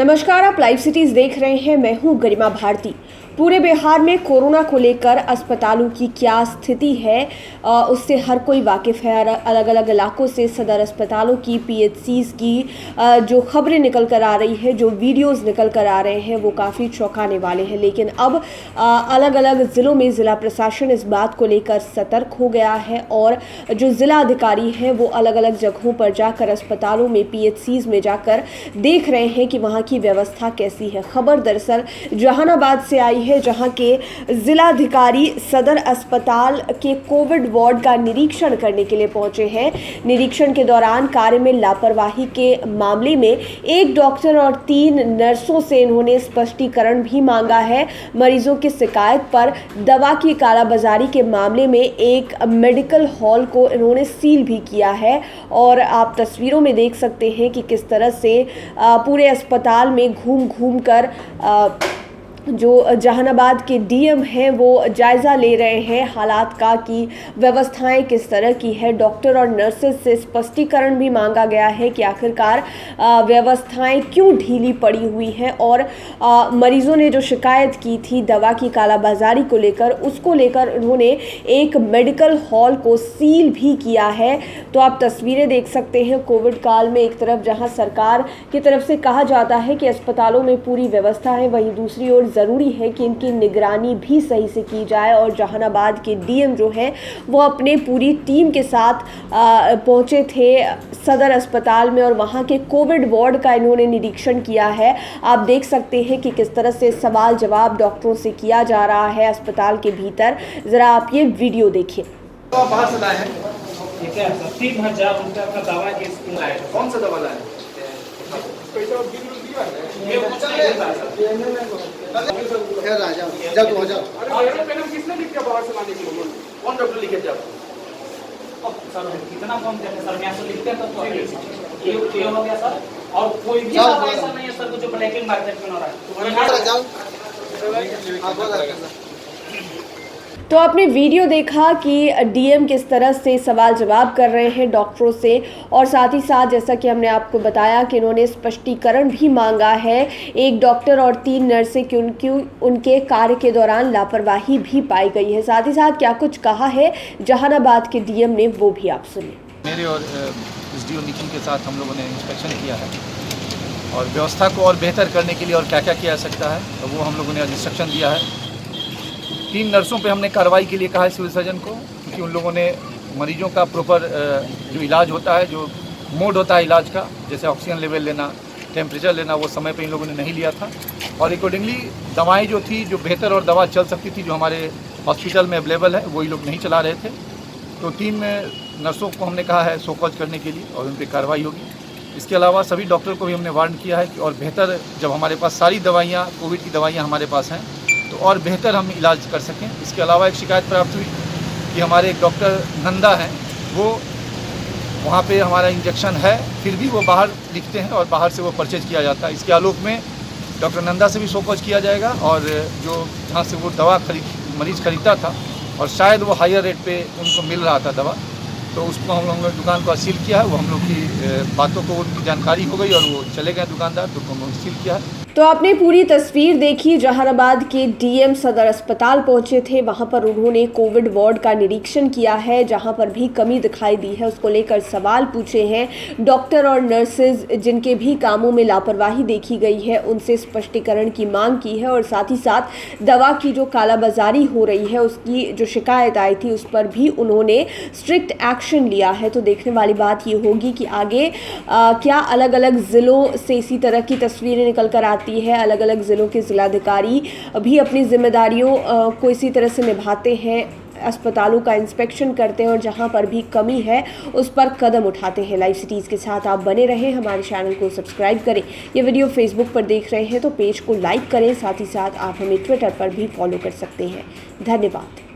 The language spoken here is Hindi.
नमस्कार, आप लाइव सिटीज देख रहे हैं। मैं हूं गरिमा भारती। पूरे बिहार में कोरोना को लेकर अस्पतालों की क्या स्थिति है उससे हर कोई वाकिफ़ है। अलग अलग इलाकों से सदर अस्पतालों की पीएचसीज की जो खबरें निकल कर आ रही है, जो वीडियोस निकल कर आ रहे हैं, वो काफ़ी चौंकाने वाले हैं। लेकिन अब अलग अलग ज़िलों में ज़िला प्रशासन इस बात को लेकर सतर्क हो गया है और जो ज़िला अधिकारी हैं वो अलग अलग जगहों पर जाकर अस्पतालों में पीएचसीज में जाकर देख रहे हैं कि वहाँ की व्यवस्था कैसी है। खबर दरअसल जहानाबाद से आई है, जहां के जिलाधिकारी सदर अस्पताल के कोविड वार्ड का निरीक्षण करने के लिए पहुंचे हैं। निरीक्षण के दौरान कार्य में लापरवाही के मामले में एक डॉक्टर और 3 नर्सों से इन्होंने स्पष्टीकरण भी मांगा है। मरीजों की शिकायत पर दवा की कालाबाजारी के मामले में एक मेडिकल हॉल को इन्होंने सील भी किया है और आप तस्वीरों में देख सकते हैं कि किस तरह से पूरे अस्पताल में घूम घूम कर जो जहानाबाद के डीएम हैं वो जायज़ा ले रहे हैं हालात का कि व्यवस्थाएं किस तरह की है। डॉक्टर और नर्सेज से स्पष्टीकरण भी मांगा गया है कि आखिरकार व्यवस्थाएं क्यों ढीली पड़ी हुई हैं और मरीजों ने जो शिकायत की थी दवा की कालाबाजारी को लेकर, उसको लेकर उन्होंने एक मेडिकल हॉल को सील भी किया है। तो आप तस्वीरें देख सकते हैं। कोविड काल में एक तरफ जहाँ सरकार की तरफ से कहा जाता है कि अस्पतालों में पूरी व्यवस्था है, वहीं दूसरी ओर ज़रूरी है कि इनकी निगरानी भी सही से की जाए। और जहानाबाद के डीएम जो है वो अपने पूरी टीम के साथ पहुंचे थे सदर अस्पताल में और वहां के कोविड वार्ड का इन्होंने निरीक्षण किया है। आप देख सकते हैं कि किस तरह से सवाल जवाब डॉक्टरों से किया जा रहा है अस्पताल के भीतर। ज़रा आप ये वीडियो देखिए। बाहर से लाए हैं, ठीक है सर। 3000 रुपये का दवा के स्कीम लाए हैं। कौन सा दवा लाए हैं? किसने लिख दिया बाहर से लाने के लिए? कौन डॉक्टर लिखे थे आपको? सर कितना कम देते सर, मैं लिखते हैं तो ये हो गया सर। और कोई भी ऐसा नहीं है सर जो ब्लैक एंड मार्केट में हो रहा है। तो आपने वीडियो देखा कि डीएम किस तरह से सवाल जवाब कर रहे हैं डॉक्टरों से और साथ ही साथ जैसा कि हमने आपको बताया कि इन्होंने स्पष्टीकरण भी मांगा है एक डॉक्टर और 3 नर्सें क्योंकि उनके कार्य के दौरान लापरवाही भी पाई गई है। साथ ही साथ क्या कुछ कहा है जहानाबाद के डीएम ने, वो भी आप सुनिए। मेरे और एसडीओ निखिल के साथ हम लोगों ने इंस्पेक्शन किया है और व्यवस्था को और बेहतर करने के लिए और क्या क्या किया जा सकता है तो वो हम लोगों ने इंस्ट्रक्शन दिया है। 3 नर्सों पे हमने कार्रवाई के लिए कहा है सिविल सर्जन को, क्योंकि उन लोगों ने मरीजों का प्रॉपर जो इलाज होता है, जो मोड होता है इलाज का, जैसे ऑक्सीजन लेवल लेना, टेम्परेचर लेना, वो समय पे इन लोगों ने नहीं लिया था और अकॉर्डिंगली दवाएं जो थी, जो बेहतर और दवा चल सकती थी, जो हमारे हॉस्पिटल में अवेलेबल है, वही लोग नहीं चला रहे थे। तो 3 नर्सों को हमने कहा है शोकॉज करने के लिए और उन पर कार्रवाई होगी। इसके अलावा सभी डॉक्टर को भी हमने वार्न किया है कि और बेहतर, जब हमारे पास सारी दवाइयाँ, कोविड की दवाइयाँ हमारे पास हैं, तो और बेहतर हम इलाज कर सकें। इसके अलावा एक शिकायत प्राप्त हुई कि हमारे एक डॉक्टर नंदा हैं, वो वहाँ पे हमारा इंजेक्शन है, फिर भी वो बाहर लिखते हैं और बाहर से वो परचेज किया जाता है। इसके आलोक में डॉक्टर नंदा से भी शोकॉज किया जाएगा और जो जहाँ से वो दवा मरीज़ खरीदता था और शायद वो हायर रेट पे उनको मिल रहा था दवा, तो उसको हम लोगों ने दुकान को सील किया है। वो हम लोग की बातों को उनकी जानकारी हो गई और वो चले गए दुकानदार, तो हम लोग सील किया है। तो आपने पूरी तस्वीर देखी। जहानाबाद के डीएम सदर अस्पताल पहुंचे थे, वहां पर उन्होंने कोविड वार्ड का निरीक्षण किया है। जहां पर भी कमी दिखाई दी है उसको लेकर सवाल पूछे हैं। डॉक्टर और नर्सेज जिनके भी कामों में लापरवाही देखी गई है उनसे स्पष्टीकरण की मांग की है और साथ ही साथ दवा की जो कालाबाजारी हो रही है उसकी जो शिकायत आई थी उस पर भी उन्होंने स्ट्रिक्ट एक्शन लिया है। तो देखने वाली बात ये होगी कि आगे क्या अलग अलग ज़िलों से इसी तरह की तस्वीरें निकल कर आती है। अलग अलग ज़िलों के ज़िलाधिकारी भी अपनी जिम्मेदारियों को इसी तरह से निभाते हैं, अस्पतालों का इंस्पेक्शन करते हैं और जहां पर भी कमी है उस पर कदम उठाते हैं। लाइव सिटीज़ के साथ आप बने रहें, हमारे चैनल को सब्सक्राइब करें। ये वीडियो फेसबुक पर देख रहे हैं तो पेज को लाइक करें, साथ ही साथ आप हमें ट्विटर पर भी फॉलो कर सकते हैं। धन्यवाद।